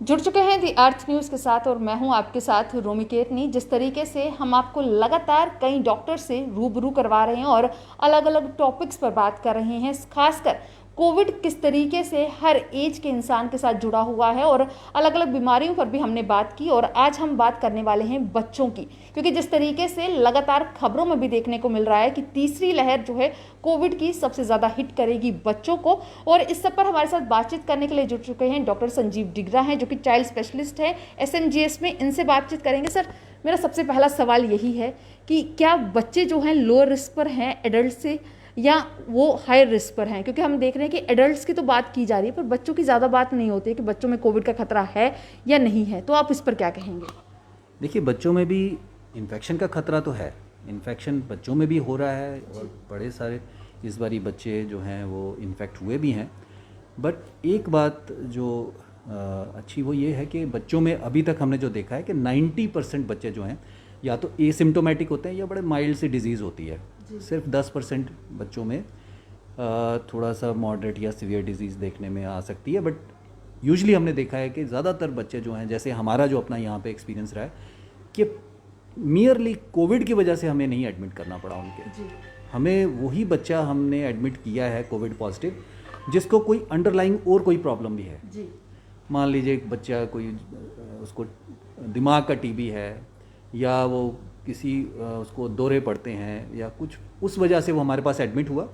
जुड़ चुके हैं दी अर्थ न्यूज़ के साथ और मैं हूं आपके साथ रोमी केतनी। जिस तरीके से हम आपको लगातार कई डॉक्टर से रूबरू करवा रहे हैं और अलग अलग टॉपिक्स पर बात कर रहे हैं, खासकर कोविड किस तरीके से हर एज के इंसान के साथ जुड़ा हुआ है और अलग अलग बीमारियों पर भी हमने बात की। और आज हम बात करने वाले हैं बच्चों की, क्योंकि जिस तरीके से लगातार खबरों में भी देखने को मिल रहा है कि तीसरी लहर जो है कोविड की सबसे ज़्यादा हिट करेगी बच्चों को। और इस सब पर हमारे साथ बातचीत करने के लिए जुड़ चुके हैं डॉक्टर संजीव डिगरा हैं, जो कि चाइल्ड स्पेशलिस्ट हैं SMGS में। इनसे बातचीत करेंगे। सर, मेरा सबसे पहला सवाल यही है कि क्या बच्चे जो हैं लो रिस्क पर हैं एडल्ट से, या वो हाई रिस्क पर हैं? क्योंकि हम देख रहे हैं कि एडल्ट्स की तो बात की जा रही है, पर बच्चों की ज़्यादा बात नहीं होती है कि बच्चों में कोविड का खतरा है या नहीं है। तो आप इस पर क्या कहेंगे? देखिए, बच्चों में भी इन्फेक्शन का खतरा तो है। इन्फेक्शन बच्चों में भी हो रहा है और बड़े सारे इस बारी बच्चे जो हैं वो इन्फेक्ट हुए भी हैं। बट एक बात जो अच्छी वो ये है कि बच्चों में अभी तक हमने जो देखा है कि 90% बच्चे जो हैं या तो एसिम्टोमेटिक होते हैं या बड़े माइल्ड सी डिजीज़ होती है। सिर्फ 10% बच्चों में थोड़ा सा मॉडरेट या सीवियर डिजीज़ देखने में आ सकती है। बट यूजुअली हमने देखा है कि ज़्यादातर बच्चे जो हैं, जैसे हमारा जो अपना यहाँ पे एक्सपीरियंस रहा है कि मियरली कोविड की वजह से हमें नहीं एडमिट करना पड़ा उनके। हमें वही बच्चा हमने एडमिट किया है कोविड पॉजिटिव जिसको कोई अंडरलाइंग और कोई प्रॉब्लम भी है। मान लीजिए एक बच्चा कोई उसको दिमाग का टीबी है, या वो किसी उसको दौरे पड़ते हैं या कुछ, उस वजह से वो हमारे पास एडमिट हुआ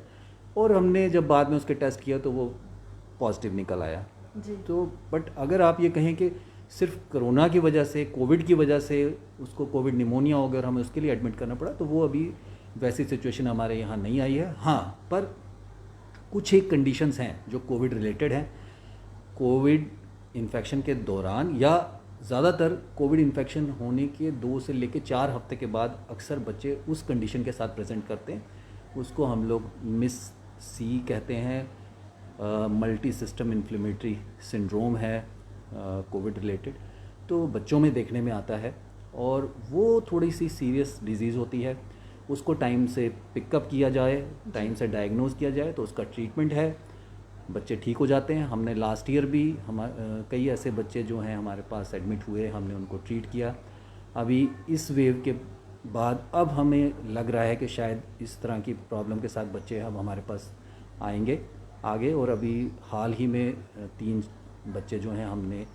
और हमने जब बाद में उसके टेस्ट किया तो वो पॉजिटिव निकल आया। तो बट अगर आप ये कहें कि सिर्फ कोरोना की वजह से, कोविड की वजह से उसको कोविड निमोनिया हो गया और हमें उसके लिए एडमिट करना पड़ा, तो वो अभी वैसी सिचुएशन हमारे यहाँ नहीं आई है। हाँ, पर कुछ एक कंडीशंस हैं जो कोविड रिलेटेड हैं। कोविड इन्फेक्शन के दौरान या ज़्यादातर कोविड इन्फेक्शन होने के 2 से लेकर 4 हफ्ते के बाद अक्सर बच्चे उस कंडीशन के साथ प्रेजेंट करते हैं। उसको हम लोग मिस सी कहते हैं, मल्टी सिस्टम इन्फ्लेमेटरी सिंड्रोम है कोविड रिलेटेड। तो बच्चों में देखने में आता है और वो थोड़ी सी सीरियस डिजीज़ होती है। उसको टाइम से पिकअप किया जाए, टाइम से डायग्नोज किया जाए तो उसका ट्रीटमेंट है, बच्चे ठीक हो जाते हैं। हमने लास्ट ईयर भी कई ऐसे बच्चे जो हैं हमारे पास एडमिट हुए, हमने उनको ट्रीट किया। अभी इस वेव के बाद अब हमें लग रहा है कि शायद इस तरह की प्रॉब्लम के साथ बच्चे अब हमारे पास आएंगे आगे। और अभी हाल ही में 3 बच्चे जो हैं हमने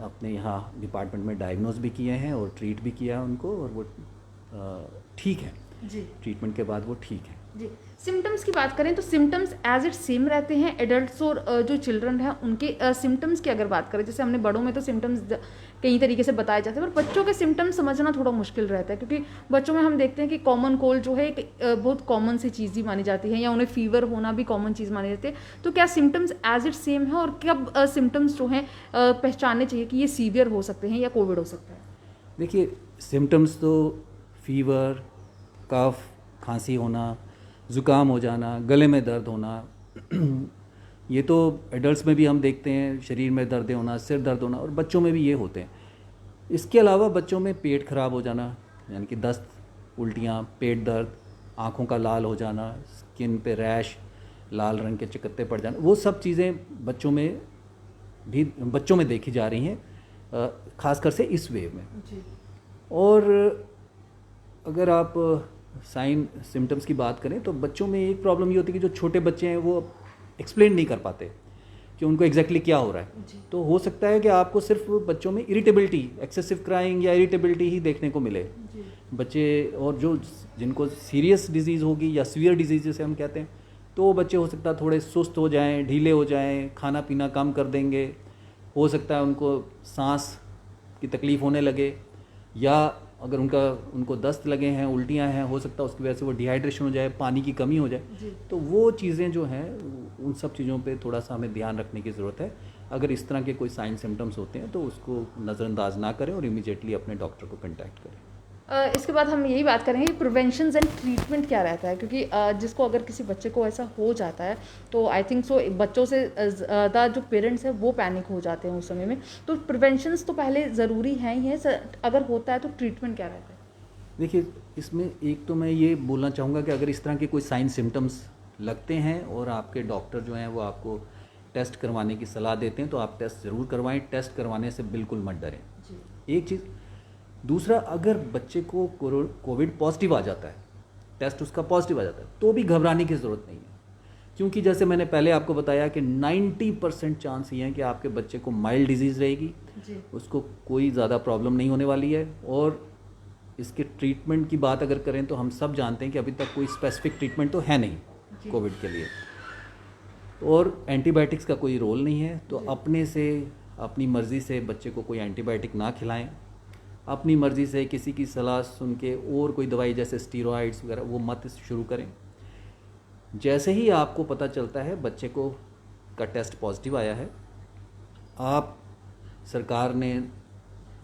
अपने यहाँ डिपार्टमेंट में डायग्नोज भी किए हैं और ट्रीट भी किया है उनको, और वो ठीक है जी। ट्रीटमेंट के बाद वो ठीक है जी। सिम्टम्स की बात करें तो सिम्टम्स एज इट सेम रहते हैं एडल्ट्स और जो चिल्ड्रन हैं उनके सिम्टम्स की अगर बात करें, जैसे हमने बड़ों में तो सिम्टम्स कई तरीके से बताए जाते हैं, पर बच्चों के सिम्टम्स समझना थोड़ा मुश्किल रहता है, क्योंकि बच्चों में हम देखते हैं कि कॉमन कोल्ड जो है एक बहुत कॉमन सी चीज़ ही मानी जाती है, या उन्हें फीवर होना भी कॉमन चीज़ मानी जाती है। तो क्या सिम्टम्स एज इट सेम है, और कब सिम्टम्स जो हैं पहचानने चाहिए कि ये सीवियर हो सकते हैं या कोविड हो सकता है? देखिए, सिम्टम्स तो फीवर, कफ, खांसी होना, ज़ुकाम हो जाना, गले में दर्द होना ये तो एडल्ट्स में भी हम देखते हैं, शरीर में दर्द होना, सिर दर्द होना, और बच्चों में भी ये होते हैं। इसके अलावा बच्चों में पेट खराब हो जाना, यानी कि दस्त, उल्टियाँ, पेट दर्द, आँखों का लाल हो जाना, स्किन पे रैश, लाल रंग के चकत्ते पड़ जाना, वो सब चीज़ें बच्चों में देखी जा रही हैं, ख़ासकर से इस वेव में जी। और अगर आप साइन सिम्टम्स की बात करें तो बच्चों में एक प्रॉब्लम ये होती है कि जो छोटे बच्चे हैं वो एक्सप्लेन नहीं कर पाते कि उनको एग्जैक्टली क्या हो रहा है। तो हो सकता है कि आपको सिर्फ बच्चों में इरिटेबिलिटी, एक्सेसिव क्राइंग या इरिटेबिलिटी ही देखने को मिले बच्चे, और जो जिनको सीरियस डिजीज़ होगी या सीवियर डिजीज़ जैसे हम कहते हैं, तो वो बच्चे हो सकता है थोड़े सुस्त हो जाएँ, ढीले हो जाएँ, खाना पीना कम कर देंगे, हो सकता है उनको सांस की तकलीफ़ होने लगे, या अगर उनको दस्त लगे हैं, उल्टियाँ हैं, हो सकता है उसकी वजह से वो डिहाइड्रेशन हो जाए, पानी की कमी हो जाए। तो वो चीज़ें जो हैं, उन सब चीज़ों पे थोड़ा सा हमें ध्यान रखने की ज़रूरत है। अगर इस तरह के कोई साइन सिम्टम्स होते हैं तो उसको नज़रअंदाज ना करें और इमीडिएटली अपने डॉक्टर को कॉन्टैक्ट करें। इसके बाद हम यही बात करेंगे कि प्रिवेंशन एंड ट्रीटमेंट क्या रहता है, क्योंकि जिसको अगर किसी बच्चे को ऐसा हो जाता है तो आई थिंक सो बच्चों से ज़्यादा जो पेरेंट्स हैं वो पैनिक हो जाते हैं उस समय में। तो प्रिवेंशंस तो पहले ज़रूरी हैं ही है, अगर होता है तो ट्रीटमेंट क्या रहता है? देखिए, इसमें एक तो मैं ये बोलना चाहूँगा कि अगर इस तरह के कोई साइन सिम्टम्स लगते हैं और आपके डॉक्टर जो हैं वो आपको टेस्ट करवाने की सलाह देते हैं तो आप टेस्ट ज़रूर करवाएं। टेस्ट करवाने से बिल्कुल मत डरें, एक चीज़। दूसरा, अगर बच्चे को कोविड पॉजिटिव आ जाता है, टेस्ट उसका पॉजिटिव आ जाता है, तो भी घबराने की ज़रूरत नहीं है, क्योंकि जैसे मैंने पहले आपको बताया कि 90% चांस ये है कि आपके बच्चे को माइल्ड डिजीज़ रहेगी, उसको कोई ज़्यादा प्रॉब्लम नहीं होने वाली है। और इसके ट्रीटमेंट की बात अगर करें तो हम सब जानते हैं कि अभी तक कोई स्पेसिफिक ट्रीटमेंट तो है नहीं कोविड के लिए, और एंटीबायोटिक्स का कोई रोल नहीं है। तो अपने से, अपनी मर्ज़ी से बच्चे को कोई एंटीबायोटिक ना खिलाएं, अपनी मर्ज़ी से किसी की सलाह सुन के और कोई दवाई जैसे स्टीरॉइड्स वगैरह वो मत शुरू करें। जैसे ही आपको पता चलता है बच्चे को का टेस्ट पॉजिटिव आया है, आप, सरकार ने,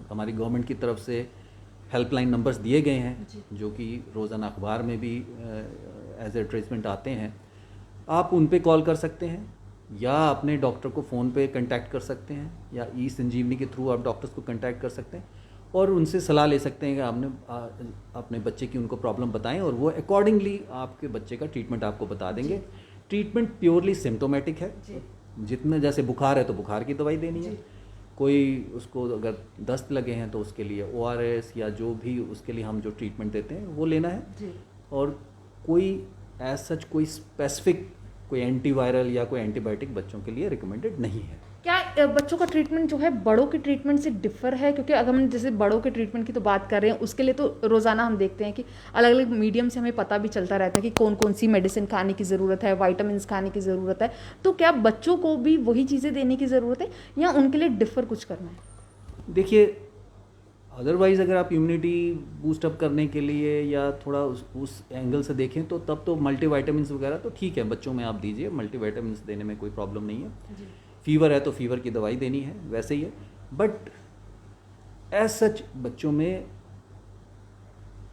हमारी गवर्नमेंट की तरफ से हेल्पलाइन नंबर्स दिए गए हैं जो कि रोज़ाना अखबार में भी एज एडवर्टाइजमेंट आते हैं। आप उन पे कॉल कर सकते हैं या अपने डॉक्टर को फ़ोन पे कांटेक्ट कर सकते हैं या ई संजीवनी के थ्रू आप डॉक्टर्स को कांटेक्ट कर सकते हैं और उनसे सलाह ले सकते हैं कि आपने अपने बच्चे की उनको प्रॉब्लम बताएं और वो अकॉर्डिंगली आपके बच्चे का ट्रीटमेंट आपको बता देंगे। ट्रीटमेंट प्योरली सिम्टोमेटिक है, जितने जैसे बुखार है तो बुखार की दवाई देनी है, कोई उसको अगर दस्त लगे हैं तो उसके लिए ORS या जो भी उसके लिए हम जो ट्रीटमेंट देते हैं वो लेना है। और कोई एज सच कोई स्पेसिफिक कोई एंटीवायरल या कोई एंटीबायोटिक बच्चों के लिए रिकमेंडेड नहीं है। क्या बच्चों का ट्रीटमेंट जो है बड़ों के ट्रीटमेंट से डिफर है? क्योंकि अगर हम जैसे बड़ों के ट्रीटमेंट की तो बात कर रहे हैं, उसके लिए तो रोज़ाना हम देखते हैं कि अलग अलग मीडियम से हमें पता भी चलता रहता है कि कौन कौन सी मेडिसिन खाने की ज़रूरत है, वाइटामिन खाने की ज़रूरत है। तो क्या बच्चों को भी वही चीज़ें देने की ज़रूरत है या उनके लिए डिफ़र कुछ करना है? देखिए, अदरवाइज़ अगर आप इम्यूनिटी बूस्टअप करने के लिए या थोड़ा उस एंगल से देखें तो तब तो मल्टीवाइटामिन्स वगैरह तो ठीक है, बच्चों में आप दीजिए, मल्टीवाइटामिन्स देने में कोई प्रॉब्लम नहीं है। फीवर है तो फीवर की दवाई देनी है, वैसे ही है। बट एज सच बच्चों में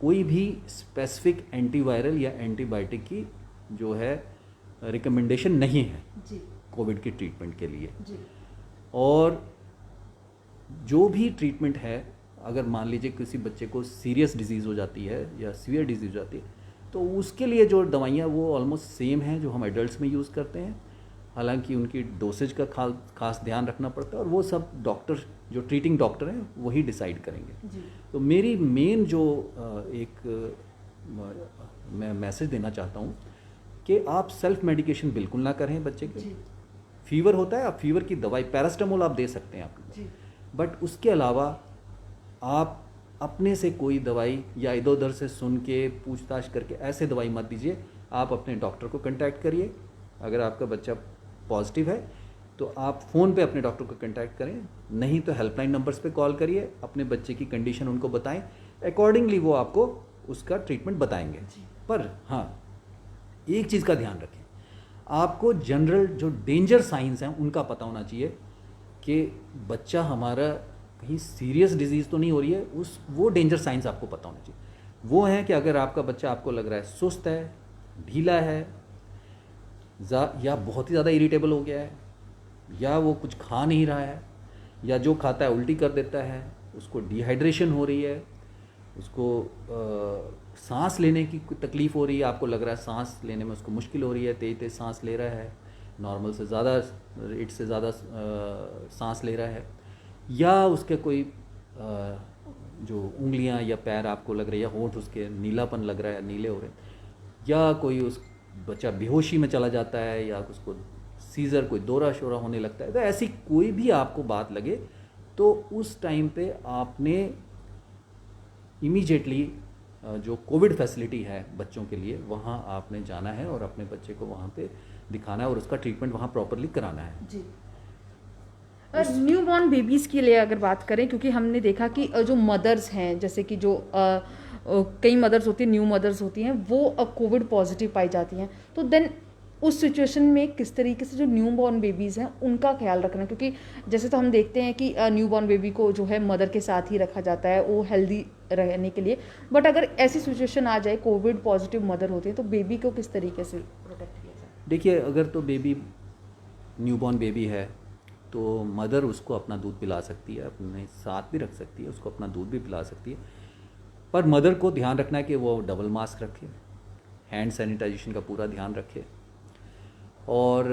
कोई भी स्पेसिफिक एंटीवायरल या एंटीबायोटिक की जो है रिकमेंडेशन नहीं है कोविड की ट्रीटमेंट के लिए। और जो भी ट्रीटमेंट है, अगर मान लीजिए किसी बच्चे को सीरियस डिजीज़ हो जाती है या सीवियर डिजीज़ हो जाती है तो उसके लिए जो दवाइयाँ वो ऑलमोस्ट सेम हैं जो हम एडल्ट्स में यूज़ करते हैं। हालांकि उनकी डोसेज का खास ध्यान रखना पड़ता है और वो सब डॉक्टर, जो ट्रीटिंग डॉक्टर हैं, वही डिसाइड करेंगे। तो मेरी मेन जो एक मैं मैसेज देना चाहता हूँ कि आप सेल्फ मेडिकेशन बिल्कुल ना करें बच्चे के। फीवर होता है, आप फीवर की दवाई पैरास्टामोल आप दे सकते हैं आपको, बट उसके अलावा आप अपने से कोई दवाई या इधर उधर से सुन के पूछताछ करके ऐसे दवाई मत दीजिए। आप अपने डॉक्टर को कांटेक्ट करिए। अगर आपका बच्चा पॉजिटिव है तो आप फ़ोन पे अपने डॉक्टर को कांटेक्ट करें, नहीं तो हेल्पलाइन नंबर्स पे कॉल करिए, अपने बच्चे की कंडीशन उनको बताएं, अकॉर्डिंगली वो आपको उसका ट्रीटमेंट बताएंगे। पर हाँ, एक चीज़ का ध्यान रखें, आपको जनरल जो डेंजर साइंस हैं उनका पता होना चाहिए कि बच्चा हमारा कहीं सीरियस डिजीज़ तो नहीं हो रही है, वो डेंजर साइंस आपको पता होना चाहिए। वो है कि अगर आपका बच्चा आपको लग रहा है सुस्त है, ढीला है, या बहुत ही ज़्यादा इरिटेबल हो गया है, या वो कुछ खा नहीं रहा है, या जो खाता है उल्टी कर देता है, उसको डिहाइड्रेशन हो रही है, उसको सांस लेने की तकलीफ़ हो रही है, आपको लग रहा है सांस लेने में उसको मुश्किल हो रही है, तेज तेज सांस ले रहा है, नॉर्मल से ज़्यादा रेट से ज़्यादा सांस ले रहा है, या उसके कोई जो उंगलियां या पैर आपको लग रही है, होंठ उसके नीलापन लग रहा है, नीले हो रहे हैं, या कोई उस बच्चा बेहोशी में चला जाता है, या उसको सीज़र कोई दौरा शोरा होने लगता है, तो ऐसी कोई भी आपको बात लगे तो उस टाइम पे आपने इमीडिएटली जो कोविड फैसिलिटी है बच्चों के लिए वहाँ आपने जाना है और अपने बच्चे को वहाँ पे दिखाना है और उसका ट्रीटमेंट वहाँ प्रॉपरली कराना है। जी। न्यू बॉर्न बेबीज़ के लिए अगर बात करें, क्योंकि हमने देखा कि जो मदर्स हैं, जैसे कि जो कई मदर्स होती हैं, न्यू मदर्स होती हैं, वो कोविड पॉजिटिव पाई जाती हैं, तो देन उस सिचुएशन में किस तरीके से जो न्यू बॉर्न बेबीज़ हैं उनका ख्याल रखना, क्योंकि जैसे तो हम देखते हैं कि न्यू बॉर्न बेबी को जो है मदर के साथ ही रखा जाता है वो हेल्दी रहने के लिए, बट अगर ऐसी सिचुएशन आ जाए, कोविड पॉजिटिव मदर होती है, तो बेबी को किस तरीके से प्रोटेक्ट किया जाए? देखिए, अगर तो बेबी न्यू बॉर्न बेबी है तो मदर उसको अपना दूध पिला सकती है, अपने साथ भी रख सकती है, उसको अपना दूध भी पिला सकती है, पर मदर को ध्यान रखना है कि वो डबल मास्क रखे, हैंड सैनिटाइजेशन का पूरा ध्यान रखे, और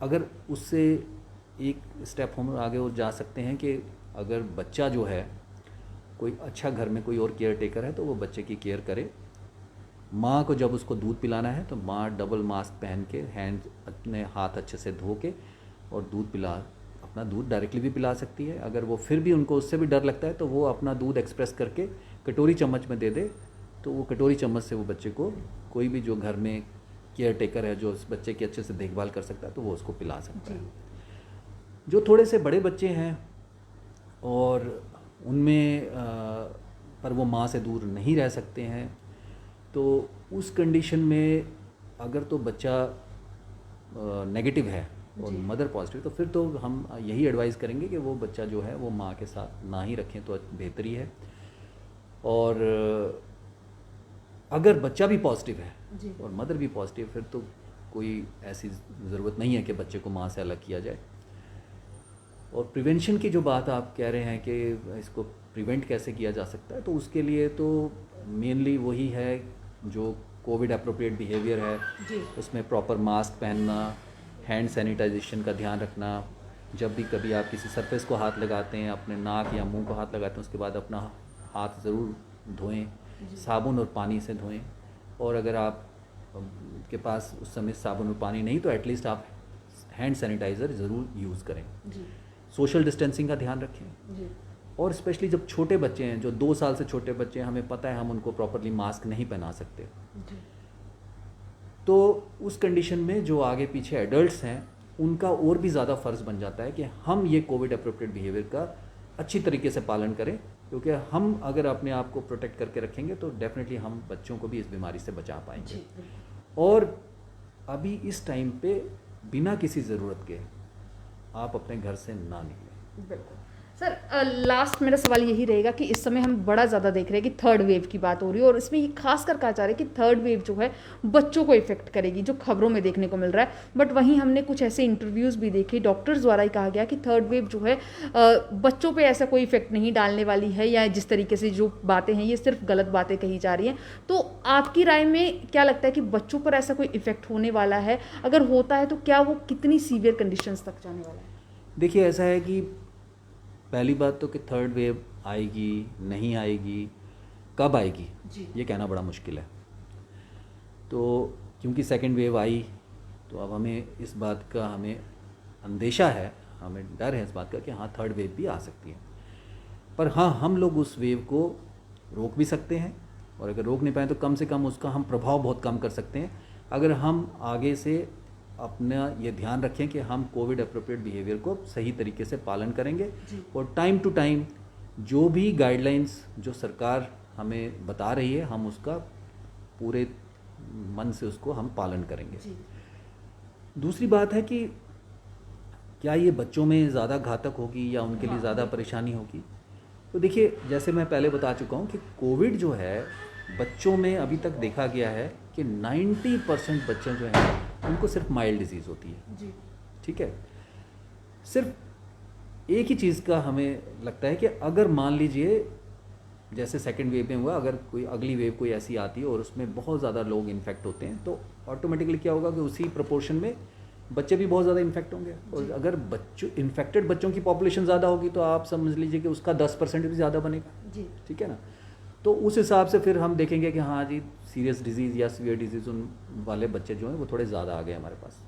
अगर उससे एक स्टेप हम आगे और जा सकते हैं कि अगर बच्चा जो है कोई अच्छा घर में कोई और केयर टेकर है तो वो बच्चे की केयर करे। माँ को जब उसको दूध पिलाना है तो माँ डबल मास्क पहन के हैंड अपने हाथ अच्छे से धो के और दूध पिला, अपना दूध डायरेक्टली भी पिला सकती है। अगर वो फिर भी उनको उससे भी डर लगता है तो वो अपना दूध एक्सप्रेस करके कटोरी चम्मच में दे दे, तो वो कटोरी चम्मच से वो बच्चे को, कोई भी जो घर में केयर टेकर है जो उस बच्चे की अच्छे से देखभाल कर सकता है तो वो उसको पिला सकता है। जो थोड़े से बड़े बच्चे हैं और उनमें पर वो माँ से दूर नहीं रह सकते हैं, तो उस कंडीशन में अगर तो बच्चा नेगेटिव है और मदर पॉजिटिव, तो फिर तो हम यही एडवाइस करेंगे कि वो बच्चा जो है वो माँ के साथ ना ही रखें तो बेहतर ही है। और अगर बच्चा भी पॉजिटिव है और मदर भी पॉजिटिव, फिर तो कोई ऐसी ज़रूरत नहीं है कि बच्चे को माँ से अलग किया जाए। और प्रिवेंशन की जो बात आप कह रहे हैं कि इसको प्रिवेंट कैसे किया जा सकता है, तो उसके लिए तो मेनली वही है जो कोविड अप्रोप्रिएट बिहेवियर है जी। उसमें प्रॉपर मास्क पहनना, हैंड सैनिटाइजेशन का ध्यान रखना, जब भी कभी आप किसी सरफेस को हाथ लगाते हैं, अपने नाक या मुंह को हाथ लगाते हैं, उसके बाद अपना हाथ ज़रूर धोएं, साबुन और पानी से धोएं। और अगर आप के पास उस समय साबुन और पानी नहीं तो एटलीस्ट आप हैंड सैनिटाइज़र ज़रूर यूज़ करें जी। सोशल डिस्टेंसिंग का ध्यान रखें जी। और स्पेशली जब छोटे बच्चे हैं, जो 2 साल से छोटे बच्चे हैं, हमें पता है हम उनको प्रॉपरली मास्क नहीं पहना सकते जी। तो उस कंडीशन में जो आगे पीछे एडल्ट्स हैं उनका और भी ज़्यादा फ़र्ज़ बन जाता है कि हम ये कोविड अप्रोप्रिएट बिहेवियर का अच्छी तरीके से पालन करें, क्योंकि हम अगर अपने आप को प्रोटेक्ट करके रखेंगे तो डेफिनेटली हम बच्चों को भी इस बीमारी से बचा पाएंगे। और अभी इस टाइम पे बिना किसी ज़रूरत के आप अपने घर से ना निकलें। बिल्कुल सर, लास्ट मेरा सवाल यही रहेगा कि इस समय हम बड़ा ज़्यादा देख रहे हैं कि थर्ड वेव की बात हो रही है और इसमें ये खास कर कहा जा रहा है कि थर्ड वेव जो है बच्चों को इफेक्ट करेगी, जो खबरों में देखने को मिल रहा है। बट वहीं हमने कुछ ऐसे इंटरव्यूज़ भी देखे, डॉक्टर्स द्वारा ही कहा गया कि थर्ड वेव जो है बच्चों पर ऐसा कोई इफेक्ट नहीं डालने वाली है, या जिस तरीके से जो बातें हैं ये सिर्फ गलत बातें कही जा रही हैं। तो आपकी राय में क्या लगता है कि बच्चों पर ऐसा कोई इफेक्ट होने वाला है? अगर होता है तो क्या वो कितनी सीवियर कंडीशंस तक जाने वाला है? देखिए, ऐसा है कि पहली बात तो कि थर्ड वेव आएगी नहीं आएगी, कब आएगी ये कहना बड़ा मुश्किल है। तो क्योंकि सेकंड वेव आई तो अब हमें इस बात का हमें अंदेशा है, हमें डर है इस बात का कि हाँ थर्ड वेव भी आ सकती है। पर हाँ, हम लोग उस वेव को रोक भी सकते हैं, और अगर रोक नहीं पाए तो कम से कम उसका हम प्रभाव बहुत कम कर सकते हैं अगर हम आगे से अपना ये ध्यान रखें कि हम कोविड अप्रोप्रिएट बिहेवियर को सही तरीके से पालन करेंगे और टाइम टू टाइम जो भी गाइडलाइंस जो सरकार हमें बता रही है हम उसका पूरे मन से उसको हम पालन करेंगे। दूसरी बात है कि क्या ये बच्चों में ज़्यादा घातक होगी या उनके लिए ज़्यादा परेशानी होगी? तो देखिए, जैसे मैं पहले बता चुका हूँ कि कोविड जो है बच्चों में अभी तक देखा गया है कि 90% बच्चे जो हैं उनको सिर्फ माइल्ड डिजीज़ होती है जी। ठीक है, सिर्फ एक ही चीज़ का हमें लगता है कि अगर मान लीजिए जैसे सेकंड वेव में हुआ, अगर कोई अगली वेव कोई ऐसी आती है और उसमें बहुत ज़्यादा लोग इन्फेक्ट होते हैं तो ऑटोमेटिकली क्या होगा कि उसी प्रोपोर्शन में बच्चे भी बहुत ज़्यादा इन्फेक्ट होंगे। और अगर बच्चों इन्फेक्टेड बच्चों की पॉपुलेशन ज़्यादा होगी तो आप समझ लीजिए कि उसका 10% भी ज़्यादा बनेगा जी। ठीक है ना, तो उस हिसाब से फिर हम देखेंगे कि हाँ जी सीरियस डिजीज़ या सीवियर डिजीज़ उन वाले बच्चे जो हैं वो थोड़े ज़्यादा आ गए हमारे पास।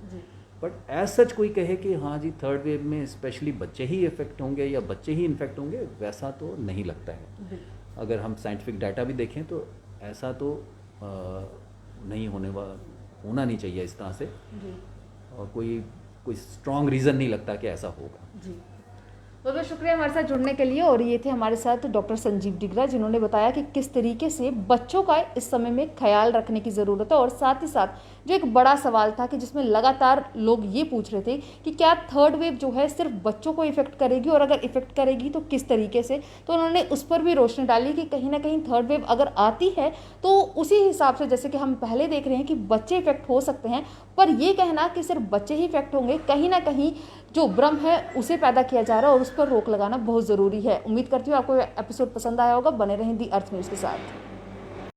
बट एज सच कोई कहे कि हाँ जी थर्ड वेव में स्पेशली बच्चे ही इफेक्ट होंगे या बच्चे ही इन्फेक्ट होंगे, वैसा तो नहीं लगता है। अगर हम साइंटिफिक डाटा भी देखें तो ऐसा तो नहीं होना नहीं चाहिए इस तरह से, और कोई स्ट्रॉन्ग रीज़न नहीं लगता कि ऐसा होगा जी। बहुत बहुत शुक्रिया हमारे साथ जुड़ने के लिए। और ये थे हमारे साथ डॉक्टर संजीव डिगरा, जिन्होंने बताया कि किस तरीके से बच्चों का इस समय में ख्याल रखने की ज़रूरत है। और साथ ही साथ जो एक बड़ा सवाल था कि जिसमें लगातार लोग ये पूछ रहे थे कि क्या थर्ड वेव जो है सिर्फ बच्चों को इफेक्ट करेगी, और अगर इफेक्ट करेगी तो किस तरीके से, तो उन्होंने उस पर भी रोशनी डाली कि कहीं ना कहीं थर्ड वेव अगर आती है तो उसी हिसाब से जैसे कि हम पहले देख रहे हैं कि बच्चे इफेक्ट हो सकते हैं, पर ये कहना कि सिर्फ बच्चे ही इफेक्ट होंगे, कहीं ना कहीं जो भ्रम है उसे पैदा किया जा रहा है और उस पर रोक लगाना बहुत ज़रूरी है। उम्मीद करती हूँ आपको एपिसोड पसंद आया होगा। बने रहें दी अर्थ न्यूज़ के साथ।